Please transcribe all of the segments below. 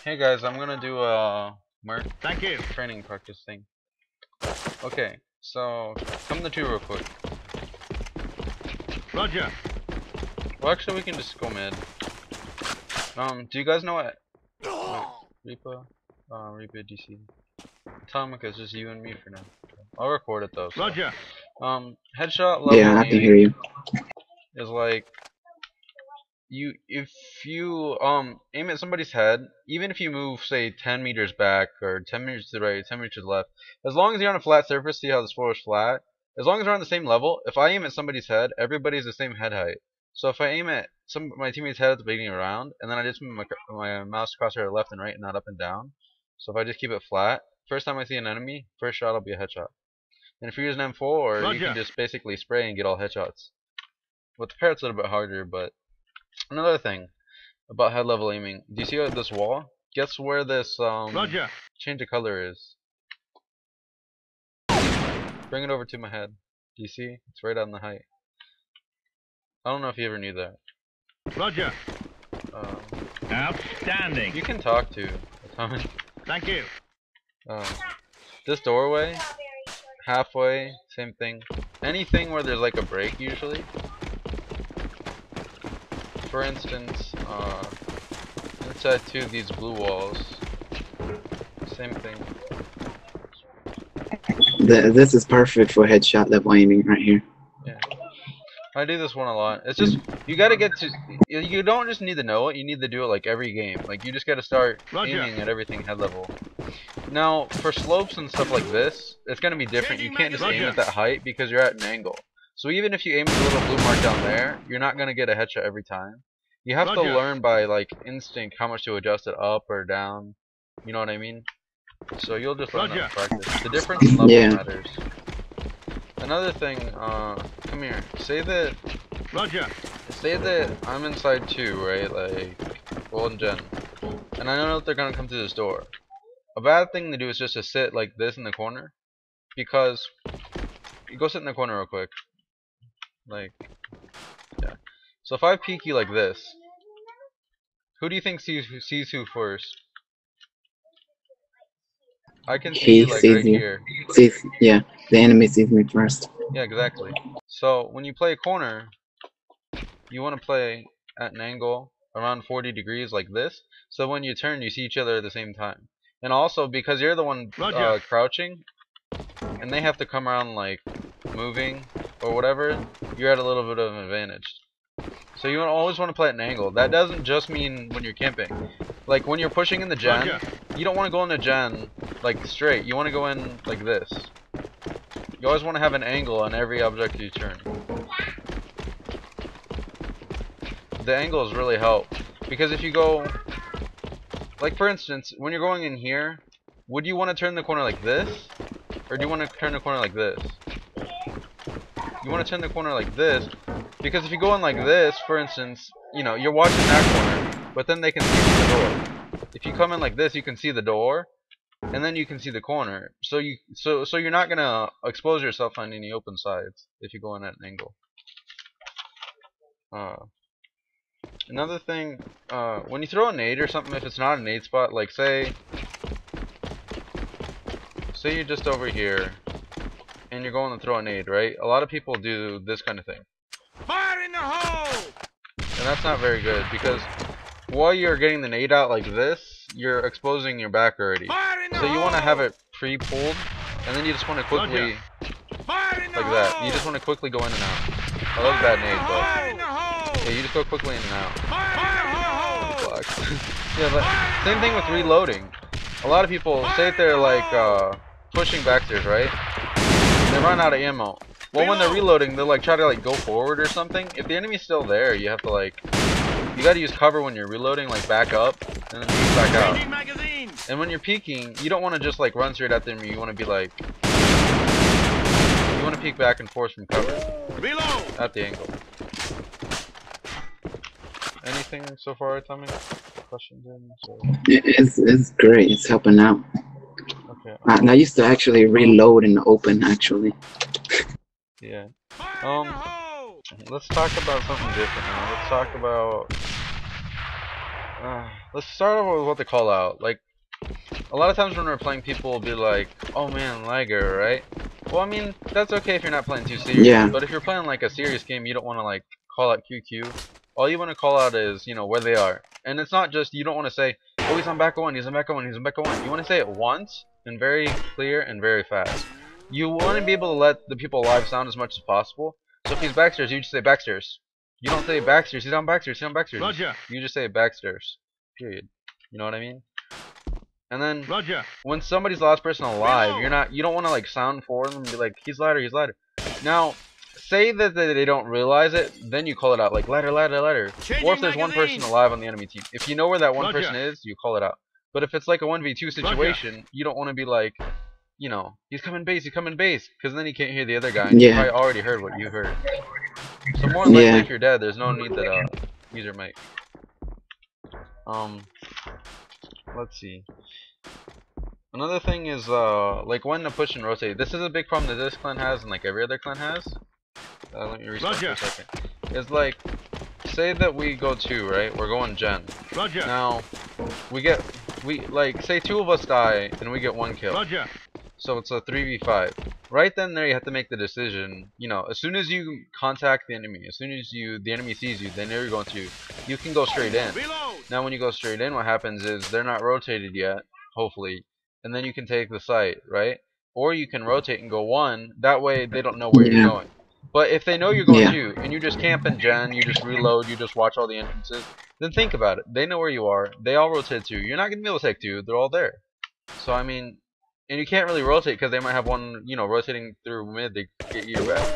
Hey guys, I'm gonna do a Merc Thank you. training practice thing. Okay, so come to two real quick. Roger. Well, actually, we can just go mid. Do you guys know what? Reaper, Reaper DC. Atomic is just you and me for now. I'll record it though. So. Roger. Headshot level Yeah, I can hear you. is like if you aim at somebody's head, even if you move say 10 meters back or 10 meters to the right, 10 meters to the left, as long as you're on a flat surface, see how this floor is flat. As long as they're on the same level, if I aim at somebody's head, everybody's the same head height. So if I aim at my teammate's head at the beginning of the round, and then I just move my mouse crosshair left and right and not up and down. So if I just keep it flat, first time I see an enemy, first shot will be a headshot. And if you're using M4, Roger. you can just basically spray and get all headshots. With the parrot's a little bit harder, but another thing about head level aiming. Do you see this wall? Guess where this Roger. change of color is? Bring it over to my head. Do you see? It's right on the height. I don't know if you ever knew that. Roger. Outstanding. You can talk to Atomic. Thank you. This doorway, halfway, same thing. Anything where there's like a break usually. For instance, inside two of these blue walls, same thing. This is perfect for headshot level aiming right here. Yeah, I do this one a lot. It's just you gotta get to. You don't just need to know it. You need to do it like every game. Like you just gotta start aiming at everything head level. Now for slopes and stuff like this, it's gonna be different. You can't just aim at that height because you're at an angle. So even if you aim at the little blue mark down there, you're not gonna get a headshot every time. You have to learn by like instinct how much to adjust it up or down. You know what I mean? So you'll just learn that in practice. The difference in level matters. Another thing, come here. Say that I'm inside two, right? Like Golden Gen. And I know that they're gonna come through this door. A bad thing to do is just to sit like this in the corner. Because you go sit in the corner real quick. Like yeah. So if I peek you like this, who do you think sees who first? I can see you like right here. Yeah, the enemy sees me first. Yeah, exactly. So when you play a corner, you want to play at an angle around 40 degrees like this. So when you turn, you see each other at the same time. And also because you're the one crouching, and they have to come around like moving or whatever, you're at a little bit of an advantage. So you always want to play at an angle. That doesn't just mean when you're camping. Like when you're pushing in the gen, you don't want to go in the gen like straight. You want to go in like this. You always want to have an angle on every object you turn. The angles really help. Because if you go, like for instance, when you're going in here, would you want to turn the corner like this? Or do you want to turn the corner like this? You want to turn the corner like this, because if you go in like this, for instance, you know, you're watching that corner, but then they can see the door. If you come in like this, you can see the door, and then you can see the corner. So you're not gonna expose yourself on any open sides if you go in at an angle. Another thing, when you throw a nade or something, if it's not a nade spot, like say you're just over here. And you're going to throw a nade, right? A lot of people do this kind of thing. Fire in the hole! And that's not very good because while you're getting the nade out like this, you're exposing your back already. So you want to have it pre-pulled, and then you just want to quickly, like that. You just want to quickly go in and out. I love that nade, but yeah, you just go quickly in and out. Yeah, but same thing with reloading. A lot of people say that they're like pushing backstairs, right? They run out of ammo. Well, when they're reloading, they'll like try to like go forward or something. If the enemy's still there, you have to like, you gotta use cover when you're reloading, like back up and then peek back out. And when you're peeking, you don't want to just like run straight at them. You want to be like, you want to peek back and forth from cover. Reload at the angle. Anything so far, Tommy? Questions in? So. It's great. It's helping out. Okay. I used to actually reload in the open, actually. Yeah. Let's talk about something different now. Let's talk about let's start off with what they call out. Like, a lot of times when we're playing, people will be like, "Oh man, lagger," right? Well, I mean, that's okay if you're not playing too serious. Yeah. But if you're playing like a serious game, you don't want to like call out QQ. All you want to call out is, you know, where they are. And it's not just, you don't want to say, "Oh, he's on back one, he's on back one, he's on back one." You want to say it once and very clear and very fast. You want to be able to let the people alive sound as much as possible. So if he's backstairs, you just say backstairs. You don't say backstairs, he's on backstairs, he's on backstairs. Roger. You just say backstairs. Period. You know what I mean? And then Roger. when somebody's the last person alive, you don't want to like sound for them and be like, he's ladder, he's ladder. Now, say that they don't realize it, then you call it out like ladder, ladder, ladder. Or if there's one person alive on the enemy team, if you know where that one person is, you call it out. But if it's like a 1v2 situation, you don't want to be like, you know, he's coming base, because then he can't hear the other guy, and you probably already heard what you heard. So more likely, if you're dead, there's no need that use your mic. Let's see. Another thing is like when to push and rotate. This is a big problem that this clan has and like every other clan has. Let me restart for a second. It's like, say that we go 2, right? We're going gen. Roger. Now we like say 2 of us die and we get 1 kill. Roger. So it's a 3v5. Right then there you have to make the decision, you know, as soon as you contact the enemy, as soon as the enemy sees you, they know you're going to, you can go straight in. Reload. Now when you go straight in, what happens is they're not rotated yet, hopefully, and then you can take the site, right? Or you can rotate and go 1, that way they don't know where you're going. But if they know you're going 2, and you just camp in gen, you just reload, you just watch all the entrances, then think about it. They know where you are, they all rotate 2. You're not going to be able to take 2, they're all there. So I mean, and you can't really rotate because they might have one, you know, rotating through mid to get you back.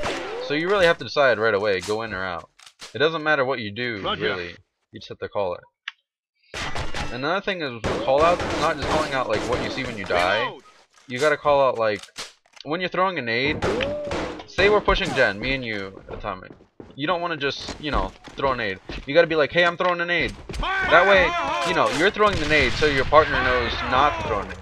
So you really have to decide right away, go in or out. It doesn't matter what you do, really. You just have to call it. Another thing is with callouts, it's not just calling out like what you see when you die. You gotta call out like when you're throwing a nade. Say we're pushing gen, me and you, Atomic. You don't want to just, you know, throw a nade. You gotta be like, hey, I'm throwing a nade. That way, you know, you're throwing the nade so your partner knows not to throw a nade.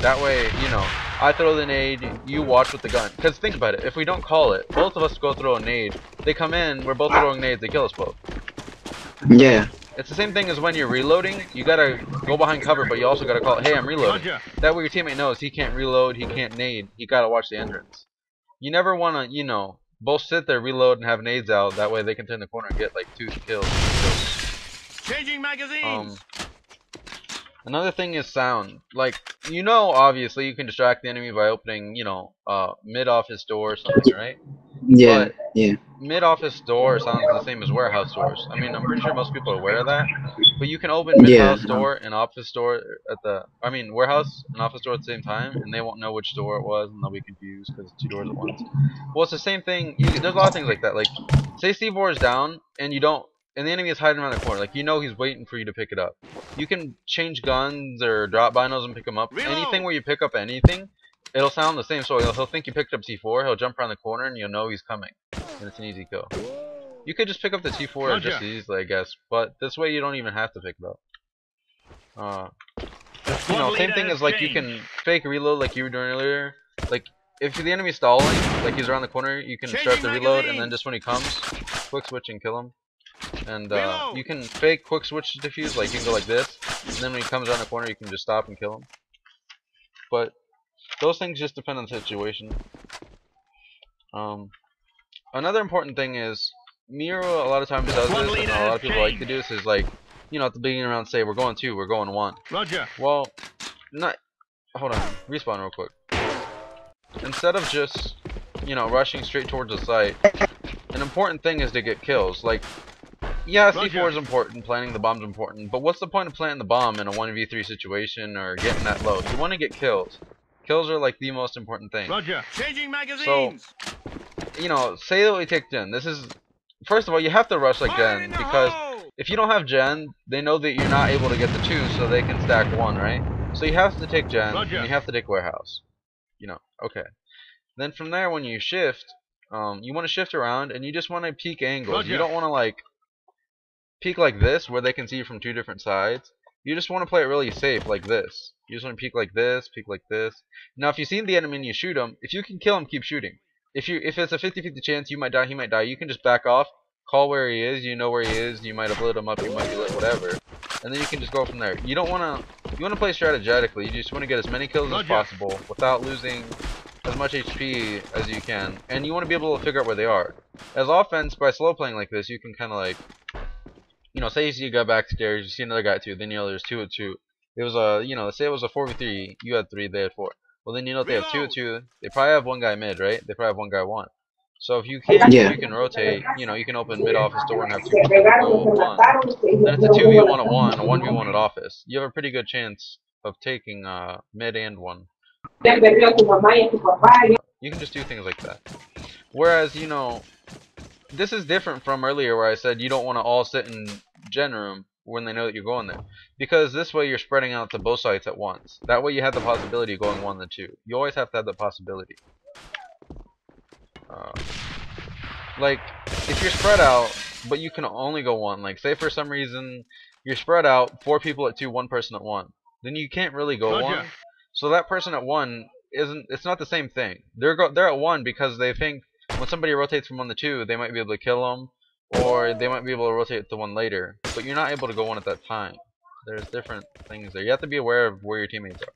That way, you know, I throw the nade, you watch with the gun. Because think about it, if we don't call it, both of us go throw a nade. They come in, we're both throwing nades, they kill us both. Yeah. It's the same thing as when you're reloading. You gotta go behind cover, but you also gotta call it, hey, I'm reloading. That way your teammate knows he can't reload, he can't nade, he gotta watch the entrance. You never wanna, you know, both sit there, reload, and have nades out. That way they can turn the corner and get like 2 kills. Changing magazines. Another thing is sound. Like, you know, obviously you can distract the enemy by opening, you know, mid office door or something, right? Yeah. But yeah. mid office door sounds the same as warehouse doors. I mean, I'm pretty sure most people are aware of that. But you can open mid house door and office door at warehouse and office door at the same time, and they won't know which door it was, and they'll be confused because it's 2 doors at once. Well, it's the same thing. There's a lot of things like that. Like, say C4 is down, and you don't. And the enemy is hiding around the corner. Like, you know he's waiting for you to pick it up. You can change guns or drop binos and pick them up. Reload. Anything where you pick up anything, it'll sound the same. So he'll think you picked up C4. He'll jump around the corner and you'll know he's coming. And it's an easy kill. You could just pick up the C4 just as easily, I guess. But this way you don't even have to pick it up. You know, same thing as like you can fake reload like you were doing earlier. Like, if the enemy's stalling, like he's around the corner, you can start the reload and then just when he comes, quick switch and kill him. And you can fake quick switch to defuse, like you can go like this, and then when he comes around the corner you can just stop and kill him. But those things just depend on the situation. Another important thing is, Miro a lot of times does this, and a lot of people like to do this, is like, you know, at the beginning of the round say, we're going 2, we're going 1. Roger. Well, hold on, respawn real quick. Instead of just, you know, rushing straight towards the site, an important thing is to get kills. Like, yeah, C4 is important, planting the bomb's important, but what's the point of planting the bomb in a 1v3 situation or getting that low? You want to get kills. Kills are like the most important thing. Roger. Changing magazines. So, you know, say that we take gen. This is, first of all, you have to rush like gen, because if you don't have gen, they know that you're not able to get the 2, so they can stack 1, right? So you have to take gen, and you have to take warehouse. You know, okay. Then from there, when you shift, you want to shift around, and you just want to peek angles. You don't want to like peek like this, where they can see you from 2 different sides. You just want to play it really safe, like this. You just want to peek like this, peek like this. Now, if you see the enemy and you shoot him, if you can kill him, keep shooting. If it's a 50-50 chance, you might die, he might die. You can just back off, call where he is. You know where he is. You might have lit him up, you might be lit, whatever. and then you can just go from there. You wanna play strategically. You just want to get as many kills as possible without losing as much HP as you can, and you want to be able to figure out where they are. As offense, by slow playing like this, you can kind of like, you know, say you see a guy backstairs, you see another guy at 2, then you know there's 2 and 2. It was a, you know, say it was a 4v3, you had 3, they had 4. Well, then you know if they have 2 and 2, they probably have one guy mid, right? They probably have one guy 1. So if you can, Yeah. you can rotate, you know, you can open mid office door and have 2 people go 1. Then it's a 2v1 at 1, a 1v1 at office. You have a pretty good chance of taking mid and 1. You can just do things like that. Whereas, you know, this is different from earlier where I said you don't want to all sit in gen room when they know that you're going there. Because this way you're spreading out to both sites at once. That way you have the possibility of going 1 to 2. You always have to have the possibility. Like, if you're spread out, but you can only go 1, like say for some reason you're spread out, 4 people at 2, 1 person at 1, then you can't really go 1. So that person at 1 it's not the same thing. They're at 1 because they think when somebody rotates from 1 to 2, they might be able to kill them, or they might be able to rotate to 1 later. But you're not able to go 1 at that time. There's different things there. You have to be aware of where your teammates are.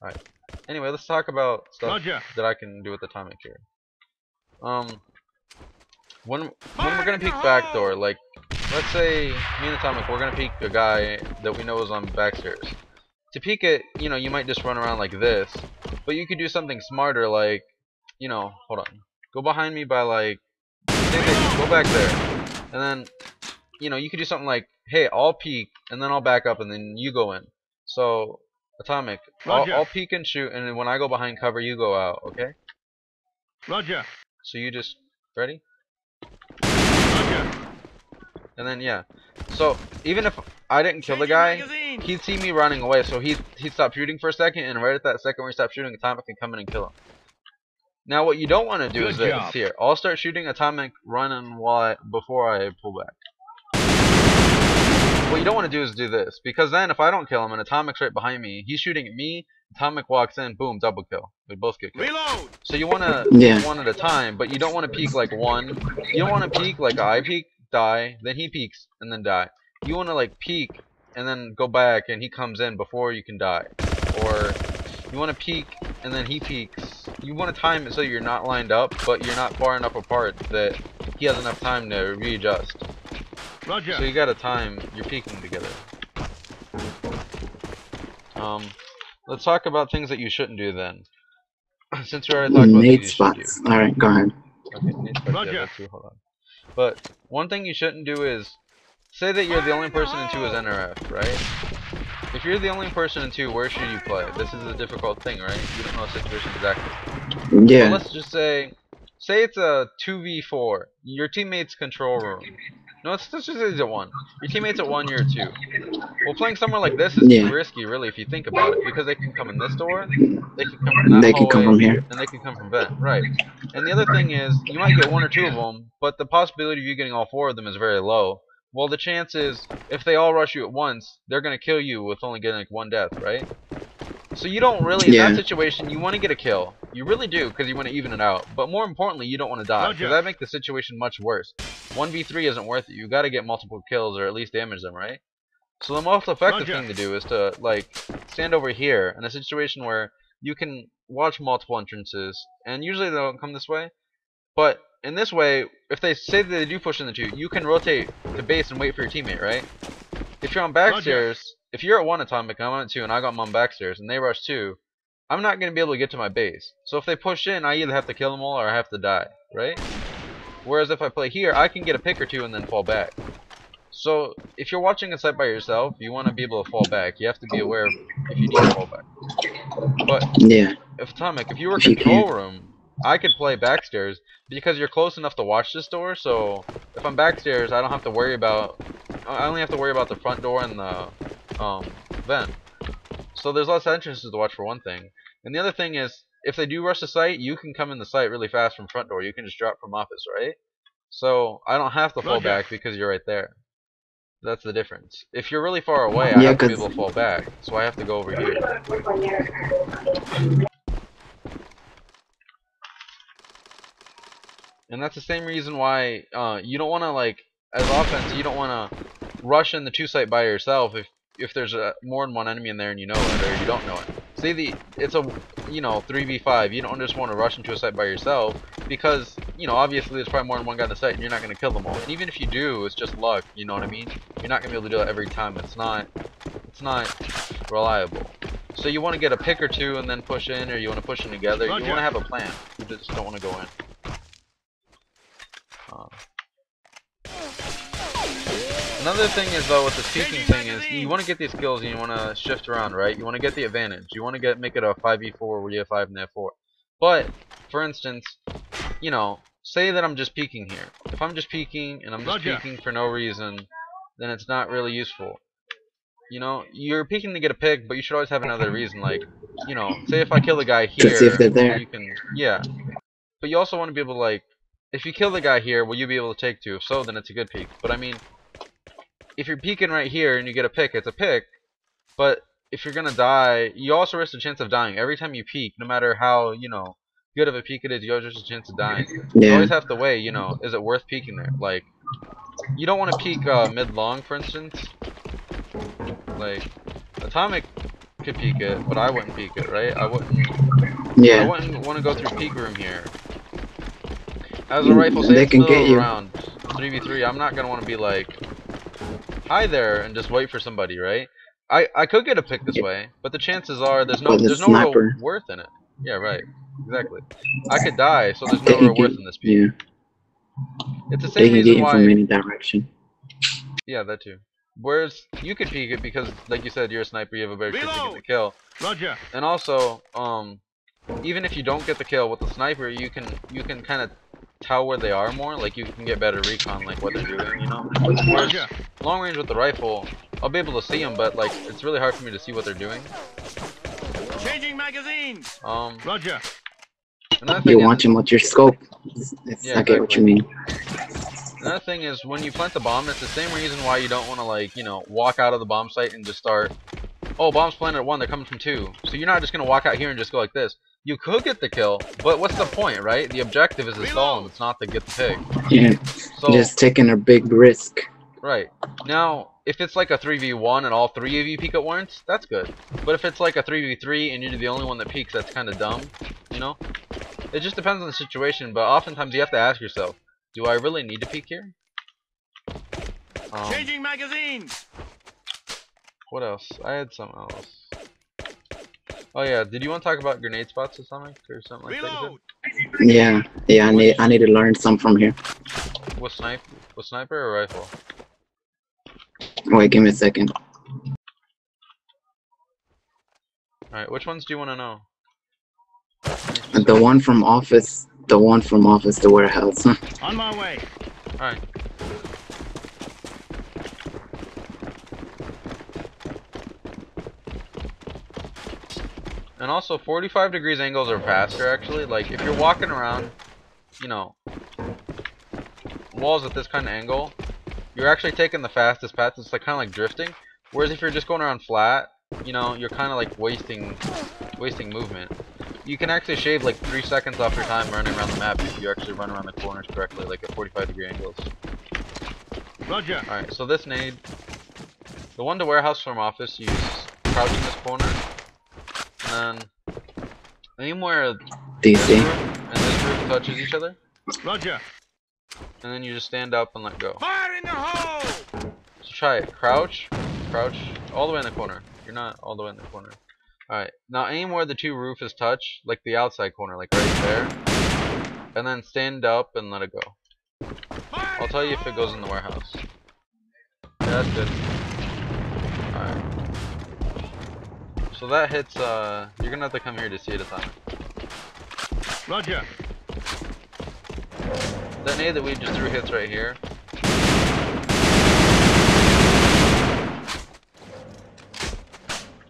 Alright. Anyway, let's talk about stuff that I can do with Atomic here. When we're gonna peek backdoor, like let's say me and Atomic, we're gonna peek a guy that we know is on backstairs. To peek it, you know, you might just run around like this, but you could do something smarter, like, you know, hold on, go behind me by like, go back there, and then, you know, you could do something like, hey, I'll peek, and then I'll back up, and then you go in. So, Atomic, I'll peek and shoot, and then when I go behind cover, you go out, okay? Roger. So you just, ready? Roger. And then, yeah. So, even if I didn't kill the guy, he'd see me running away, so he'd stop shooting for a second, and right at that second where he stops shooting, Atomic can come in and kill him. Now, what you don't want to do is this here. I'll start shooting, Atomic running before I pull back. What you don't want to do is do this, because then if I don't kill him and Atomic's right behind me, he's shooting at me, Atomic walks in, boom, double kill. We both get killed. Reload. So you want to peek 1 at a time, but you don't want to peek like 1. You don't want to peek like I peek, die, then he peeks, and then die. You want to like peek and then go back and he comes in before you can die. Or you want to peek and then he peeks. You want to time it so you're not lined up, but you're not far enough apart that he has enough time to readjust. Roger. So you gotta time your peeking together. Let's talk about things that you shouldn't do then. Since we already talked about nade things spots. you should do. Alright, go ahead. Okay, nade spots, yeah, that's too, hold on. But one thing you shouldn't do is, say that you're the only person in 2 as NRF, right? If you're the only person in 2, where should you play? This is a difficult thing, right? You don't know the situation exactly. Yeah. So let's just say it's a 2v4. Your teammates control room. No, let's just say it's at 1. Your teammates at 1, you're at 2. Well, playing somewhere like this is too risky, really, if you think about it, because they can come in this door, they can come from that They can come from here. and they can come from vent, right? And the other thing is, you might get 1 or 2 of them, but the possibility of you getting all 4 of them is very low. Well, the chance is, if they all rush you at once, they're gonna kill you with only getting like 1 death, right? So you don't really, in that situation, you want to get a kill. You really do, because you want to even it out. But more importantly, you don't want to die, because that makes the situation much worse. 1v3 isn't worth it. You got to get multiple kills or at least damage them, right? So the most effective thing to do is to like stand over here in a situation where you can watch multiple entrances, and usually they don't come this way. But in this way, if they say that they do push in the 2, you can rotate to base and wait for your teammate, right? If you're on backstairs, if you're at 1 Atomic and I'm on 2 and I got them on backstairs and they rush 2, I'm not going to be able to get to my base. So if they push in, I either have to kill them all or I have to die, right? Whereas if I play here, I can get a pick or 2 and then fall back. So if you're watching a site by yourself, you want to be able to fall back. You have to be aware of if you need to fall back. But if Atomic, if you were control room, I could play backstairs because you're close enough to watch this door. So if I'm backstairs, I don't have to worry about. I only have to worry about the front door and the vent. So there's less entrances to watch for one thing. And the other thing is, if they do rush the site, you can come in the site really fast from front door. You can just drop from office, right? So I don't have to fall back because you're right there. That's the difference. If you're really far away, I have to be able to fall back. So I have to go over here. And that's the same reason why you don't want to, like, as offense, you don't want to rush in the 2 site by yourself if there's more than one enemy in there and you know it or you don't know it. Say it's a 3v5. You don't just want to rush into a site by yourself because obviously there's probably more than one guy in the site and you're not going to kill them all. And even if you do, it's just luck. You know what I mean? You're not going to be able to do it every time. It's not reliable. So you want to get a pick or two and then push in, or you want to push in together. You want to have a plan. You just don't want to go in. Another thing is though with the peeking thing is you want to get these kills and you want to shift around, right? You want to get the advantage. You want to make it a 5v4 where you have 5 and they have 4. But for instance, say that I'm just peeking here. If I'm just peeking and I'm just peeking for no reason, then it's not really useful. You're peeking to get a pick, but you should always have another reason. Like, say if I kill the guy here, to see if they're there. You can, yeah. But you also want to be able to, like, if you kill the guy here, will you be able to take 2? If so, then it's a good peek. But I mean, if you're peeking right here and you get a pick, it's a pick. But if you're gonna die, you also risk the chance of dying every time you peek. No matter how good of a peek it is, you always risk a chance of dying. Yeah. You always have to weigh. Is it worth peeking there? Like, you don't want to peek mid-long, for instance. Like, Atomic could peek it, but I wouldn't peek it, right? I wouldn't want to go through peek room here. As a rifle, say it's middle around 3v3, I'm not gonna want to be like, hi there, and just wait for somebody, right? I could get a pick this way, but the chances are there's no real worth in it. Yeah, right. Exactly. I could die, so there's no real worth in this peek. Yeah. It's the same reason why. From any direction. Yeah, that too. Whereas you could peek it because, like you said, you're a sniper. You have a better chance to get the kill. Roger. And also, even if you don't get the kill with the sniper, you can kind of tell where they are more. Like you can get better recon, like what they're doing. Whereas long range with the rifle, I'll be able to see them, but like it's really hard for me to see what they're doing. Changing magazines. Roger. You're watching with your scope. Yeah, I get what you mean. Another thing is when you plant the bomb, it's the same reason why you don't want to like walk out of the bomb site and just start. Oh, bomb's planted at 1, they're coming from 2. So you're not just gonna walk out here and just go like this. You could get the kill, but what's the point, right? The objective is to stall them. It's not to get the pick. Yeah. So, just taking a big risk. Right. Now, if it's like a 3v1 and all 3 of you peek at once, that's good. But if it's like a 3v3 and you're the only one that peeks, that's kind of dumb. It just depends on the situation, but oftentimes you have to ask yourself, do I really need to peek here? Changing magazines. What else? I had something else. Oh yeah, did you want to talk about grenade spots or something like that? Yeah. I need to learn some from here. With sniper or rifle? Wait, give me a second. Alright, which ones do you want to know? The one from office. The warehouse. On my way. Alright. And also 45 degrees angles are faster actually. Like if you're walking around, walls at this kind of angle, you're actually taking the fastest path. It's like kind of like drifting. Whereas if you're just going around flat, you're kind of like wasting movement. You can actually shave like 3 seconds off your time running around the map if you actually run around the corners correctly, like at 45-degree angles. Roger. Alright, so this nade, the one to warehouse from office, you crouch in this corner, and then aim where this roof and this roof touches each other. Roger. And then you just stand up and let go. Fire in the hole! So try it. Crouch, all the way in the corner. You're not all the way in the corner. Alright, now aim where the 2 roofs touch, like the outside corner, like right there. And then stand up and let it go. I'll tell you if it goes in the warehouse. Yeah, that's good. Alright. So that hits, you're gonna have to come here to see it a time. Roger. That nade that we just threw hits right here.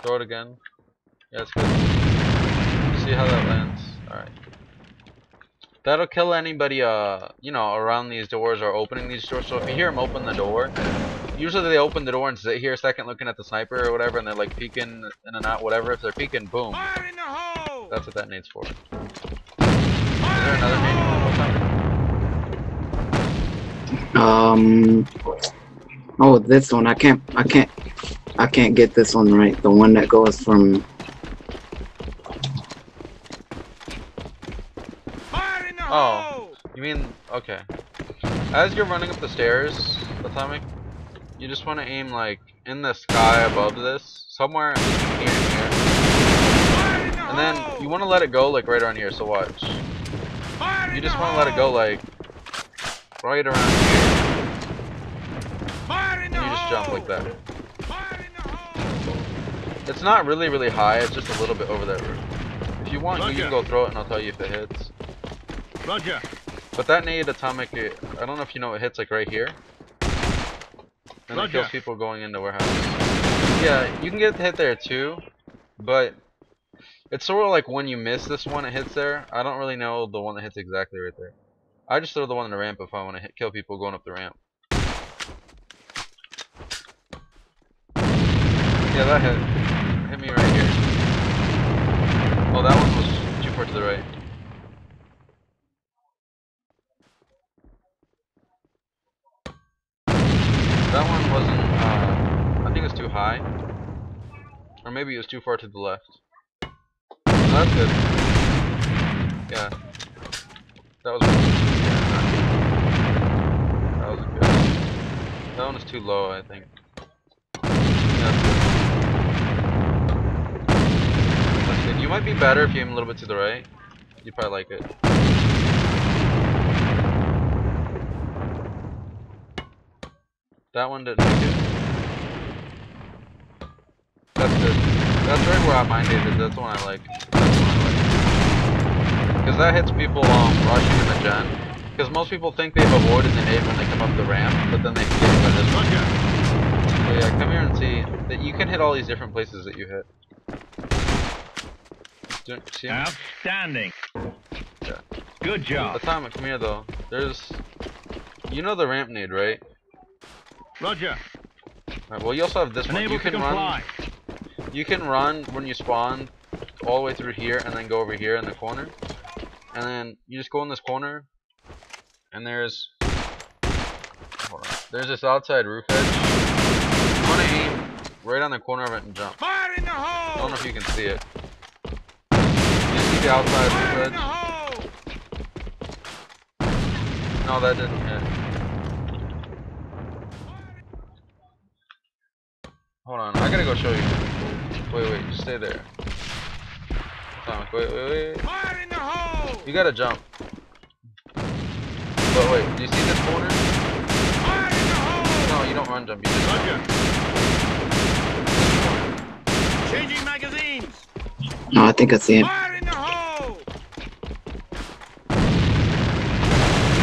Throw it again. Yeah, that's good. See how that lands. Alright. That'll kill anybody, around these doors or opening these doors. So if you hear them open the door, usually they open the door and sit here a second looking at the sniper or whatever, and they're like peeking in and out, whatever. If they're peeking, boom. Fire in the hole! That's what that nade's for. Is there another nade you want to Oh, this one. I can't get this one right. The one that goes from. Fire in the Oh, hole! you mean, okay. As you're running up the stairs, Atomic, you just want to aim like in the sky above this, somewhere between here and here. Fire in the And then hole! you want to let it go like right around here, so watch. Fire in You the just want to let it go hole! like right around here. Fire in And the you just jump like that. Fire in the hole! It's not really, really high, it's just a little bit over that roof. If you want, you can go throw it and I'll tell you if it hits. Roger. But that nade Atomic, I don't know if you know, it hits like right here. And it kills people going into warehouse. Yeah, you can get hit there too, but it's sort of like when you miss this one, it hits there. I don't really know the one that hits exactly right there. I just throw the one on the ramp if I want to kill people going up the ramp. Yeah, that hit me right here. Oh, that one was too far to the right. That one wasn't, I think it's too high. Or maybe it was too far to the left. No, that's good. Yeah. That was That was good. That one is too low, I think. Yeah, that's good. You might be better if you aim a little bit to the right. You'd probably like it. That one didn't make it. That's good. That's right where my nade is. That's the one I like. That's the one I like. Because that hits people rushing in the gen. Because most people think they've avoided the nade when they come up the ramp, but then they get hit by this one. So yeah, come here and see that you can hit all these different places that you hit. See him? Outstanding. Yeah. Good job. Atomic, come here though. There's, you know the ramp nade, right? Roger. Alright, well you also have this one. Unable You to can comply. run. You can run when you spawn all the way through here and then go over here in the corner. And then you just go in this corner and there's this outside roof edge. You want to aim right on the corner of it and jump. Fire in the I hole! don't know if you can see it. You see the outside Fire roof in the edge? hole! No, that didn't hit. Hold on, I gotta go show you. Wait, just stay there. Atomic, wait. Fire in the hole! You gotta jump. But wait, do you see this corner? Fire in the hole! No, you don't run jump, you just jump. Changing magazines! No, I think I see him. Fire in the hole!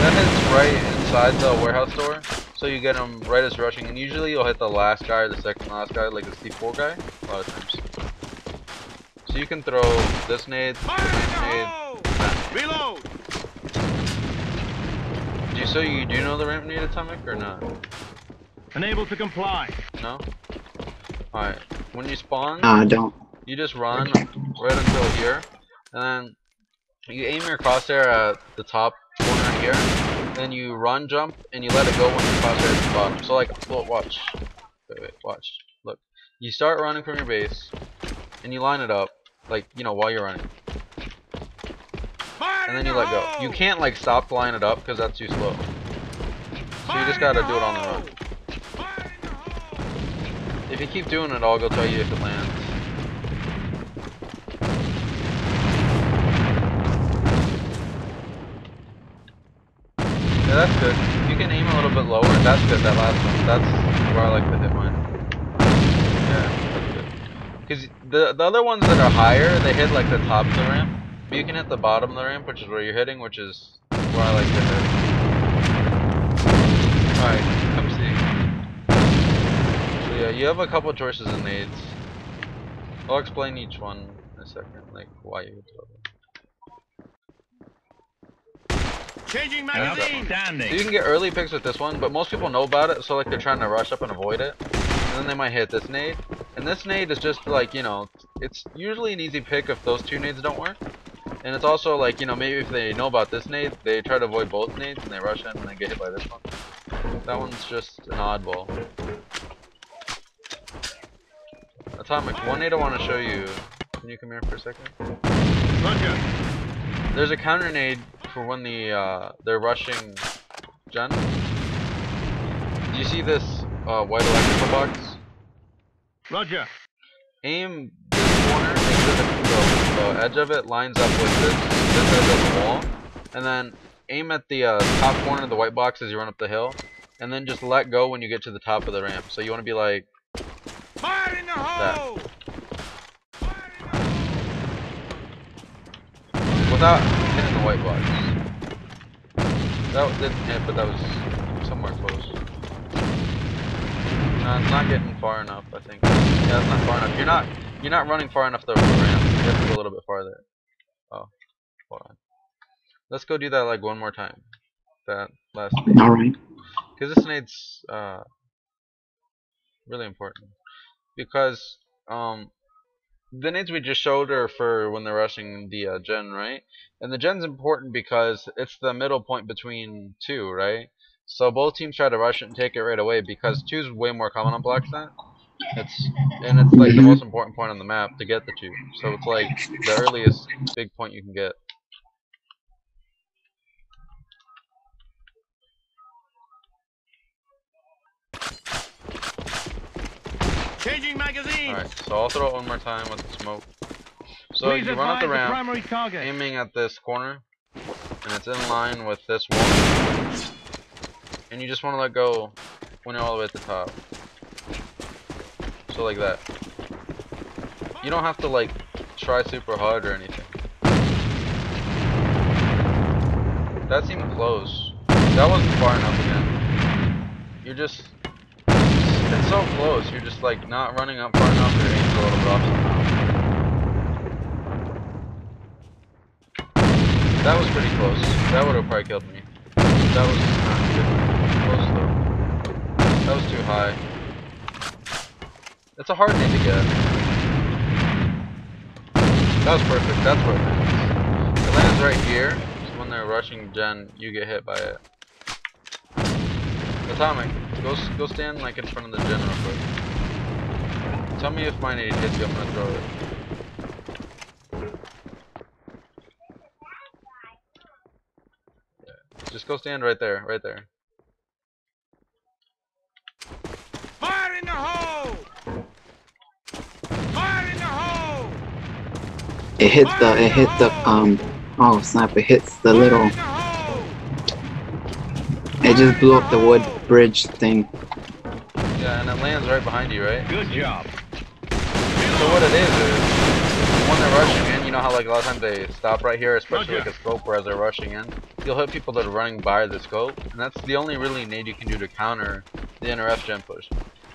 That hits right inside the warehouse door, so you get him right as rushing, and usually you'll hit the last guy or the second last guy, like the C4 guy, a lot of times. So you can throw this nade, Fire in the nade, hole! that. Reload! So you do know the ramp nade Atomic or not? Unable to comply. No? Alright, when you spawn, I don't. you just run right until here, and then you aim your crosshair at the top corner here, then you run, jump, and you let it go when your crosshair is at the bottom. So like, well, watch. Wait, watch. Look. You start running from your base, and you line it up, like, you know, while you're running. Fire And then you let go. You can't like stop to line it up, because that's too slow. So you just gotta do it on the run. Fire in the hole! If you keep doing it, I'll go tell you if it lands. Yeah, that's good. You can aim a little bit lower. That's good, that last one. That's where I like to hit mine. Yeah, that's good. Because the other ones that are higher, they hit like the top of the ramp. But you can hit the bottom of the ramp, which is where you're hitting, which is where I like to hit. Alright, come see. So yeah, you have a couple choices in nades. I'll explain each one in a second, like why you would throw them. Changing That's that magazine! one. So Standing! you can get early picks with this one, but most people know about it, so like they're trying to rush up and avoid it. And then they might hit this nade. And this nade is just like, you know, it's usually an easy pick if those two nades don't work. And it's also like, you know, maybe if they know about this nade, they try to avoid both nades and they rush in and they get hit by this one. That one's just an oddball. Atomic, one nade I want to show you. Can you come here for a second? Roger. There's a counter nade for when they're rushing Gen. Do you see this white electrical box? Roger. Aim this corner, make sure the edge of it lines up with this edge of the wall, and then aim at the top corner of the white box as you run up the hill, and then just let go when you get to the top of the ramp. So you want to be like Fire in the hole! that. Without hitting the white box. That didn't hit, but that was somewhere close. No, it's not getting far enough, I think. Yeah, it's not far enough. You're not running far enough the ramp. You have to go a little bit farther. Oh, hold on. Let's go do that like one more time. That last nade. Alright. Because this nade's really important. Because the nades we just showed are for when they're rushing the gen, right? And the gen's important because it's the middle point between two, right? So both teams try to rush it and take it right away because 2 is way more common on Blacksnet. It's like the most important point on the map to get the 2. So it's like the earliest big point you can get. Changing magazine. Alright, so I'll throw it one more time with the smoke. So Please you run up the ramp, primary target. aiming at this corner, and it's in line with this wall. And you just want to let go when you're all the way at the top. So like that. You don't have to like try super hard or anything. That seemed close. That wasn't far enough again. You're just... It's so close, you're just like not running up far enough, your aim's a little bit off somehow. That was pretty close. That would have probably killed me. That was not good. Close though. That was too high. It's a hard nade to get. That was perfect. That's where it lands. It lands right here. So when they're rushing Gen, you get hit by it. Atomic, go stand like in front of the Gen real quick. Tell me if my nade hits you. I'm gonna throw it. Just go stand right there, right there. Fire in the hole! Fire in the hole! It hit the oh snap, it hits the little, it just blew up the wood bridge thing. Yeah, and it lands right behind you, right? Good job. So what it is when they're rushing in, you know how like a lot of times they stop right here, especially like a scope where as they're rushing in, you'll hit people that are running by the scope, and that's the only really nade you can do to counter the NRF gen push.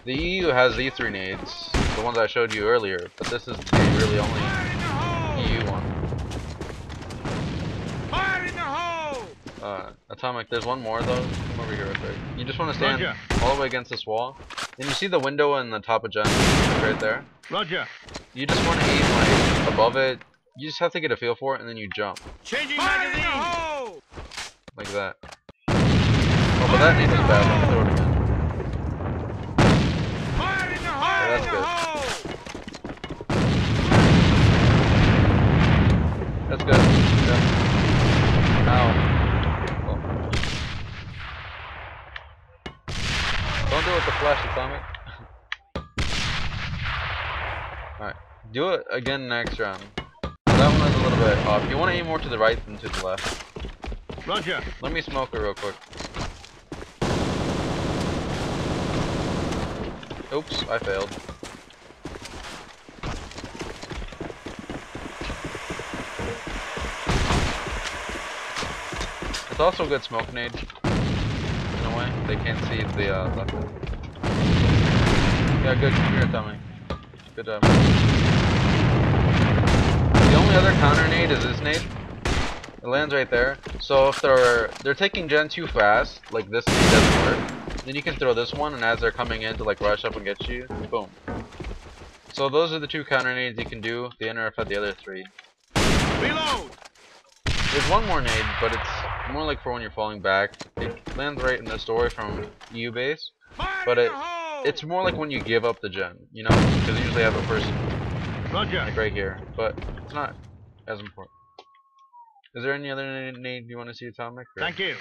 The EU has E3 nades, the ones I showed you earlier, but this is the really only EU one. Fire in the hole! Atomic, there's one more though. Come over here real quick. You just want to stand all the way against this wall. Then you see the window in the top of gen, right there? Roger. You just want to aim like above it. You just have to get a feel for it, and then you jump. Changing magazine! Like that. Oh, but that nade is bad. Let me throw it again. Fire in the hole! Yeah, that's good. That's good. Yeah. Ow. Oh. Don't do it with the flash, Atomic. Alright. Do it again next round. That one was a little bit off. You want to aim more to the right than to the left. Roger. Let me smoke it real quick. Oops, I failed. It's also a good smoke nade. In a way, they can't see the left. Yeah, good. Come here, Tommy. Good job. The only other counter nade is this nade. It lands right there. So if they're taking gen too fast, like this nade doesn't work, then you can throw this one, and as they're coming in to like rush up and get you, boom. So those are the 2 counter nades you can do. The NRF had the other 3. Reload. There's one more nade, but it's more like for when you're falling back. It lands right in this doorway from EU base, Fire but in the hole! it's more like when you give up the gen, you know, because you usually have a person Roger. like right here, but it's not as important. Is there any other nade you want to see, Atomic? Or? Thank you.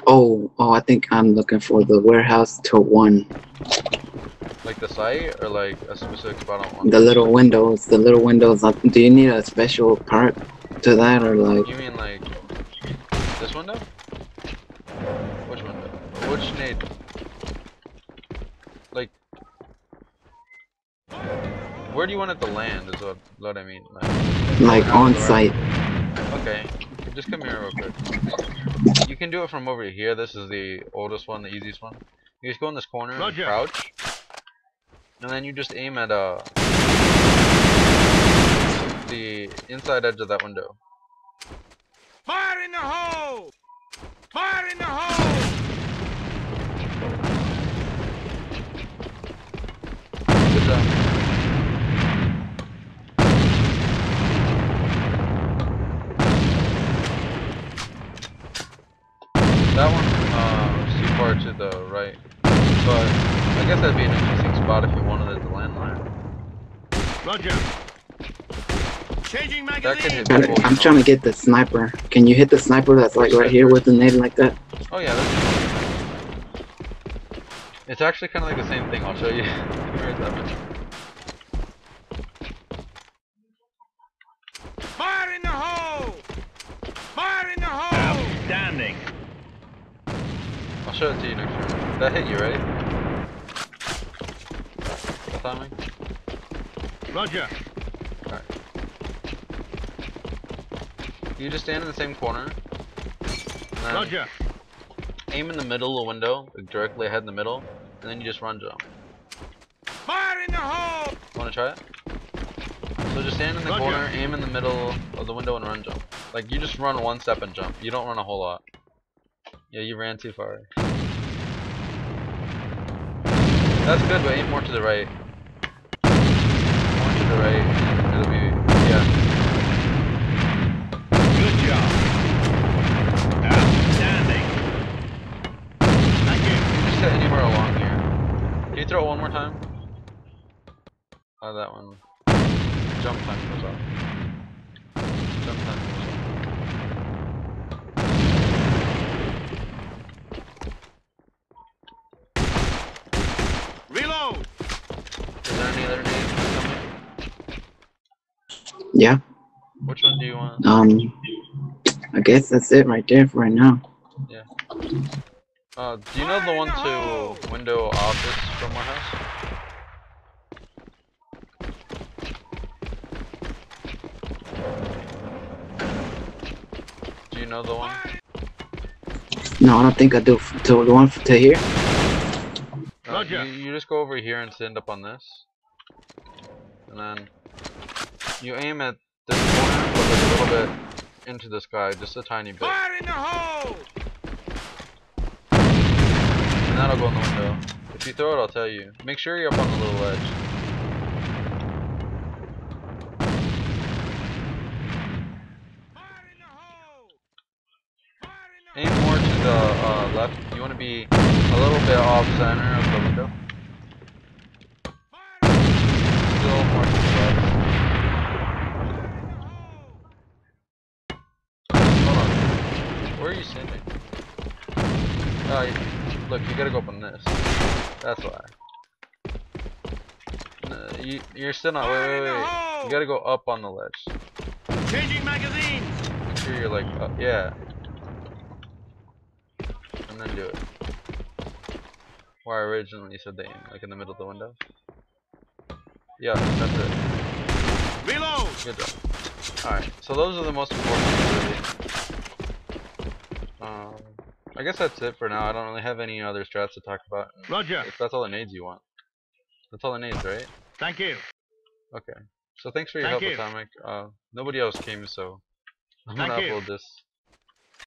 Oh, I think I'm looking for the warehouse to 1. Like the site, or like a specific spot on one? The little windows. The little windows. Do you need a special part to that, or like? You mean like this window? Which window? Which nade? Like, where do you want it to land? Is what I mean. Like on site. Okay, just come here real quick. You can do it from over here. This is the oldest one, the easiest one. You just go in this corner and crouch, and then you just aim at the inside edge of that window. Fire in the hole! Fire in the hole! Good job. That one is too far to the right, but I guess that'd be an interesting spot if you wanted it to land there. Roger. Changing That magazine. could hit people. I'm trying to get the sniper. Can you hit the sniper that's like right here with the nade like that? Oh yeah, it's actually kind of like the same thing. I'll show you. Fire in the hole! Fire in the hole! Outstanding. I'll show it to you next round. That hit you, right? That timing? Roger. Alright. You just stand in the same corner. And then Roger. aim in the middle of the window, like directly ahead in the middle, and then you just run jump. Fire in the hole! Wanna try it? So just stand in the corner, aim in the middle of the window, and run jump. Like you just run one step and jump. You don't run a whole lot. Yeah, you ran too far. That's good, but aim more to the right. More to the right, and it'll be, yeah. Good job. Outstanding. Thank you. You just hit anywhere along here. Can you throw it one more time? Oh, that one. Jump time goes up. Jump time goes up. Reload. Is there any other names coming? Yeah. Which one do you want? I guess that's it right there for right now. Yeah. Do you know the one to window office from warehouse? Do you know the one? No, I don't think I do. To the one to here. You just go over here and stand up on this, and then you aim at this corner, but like a little bit into the sky, just a tiny bit. Fire in the hole! And that'll go in the window. If you throw it, I'll tell you. Make sure you're up on the little ledge. Fire in the hole! Fire in the Aim more to the left. You want to be a little bit off center of the window. Still more to the left. Hold on. Where are you standing? Oh, look, you gotta go up on this. That's why. You're still not. Wait. You gotta go up on the ledge. Changing magazines. Make sure you're like up. Yeah. And then do it. Where I originally said the aim, like in the middle of the window. Yeah, that's it. Reload. Good job. Alright, so those are the most important things, really. I guess that's it for now. I don't really have any other strats to talk about. Roger. If that's all the nades you want. That's all the nades, right? Thank you. Okay. So thanks for your help, Atomic. Nobody else came, so I'm gonna upload this.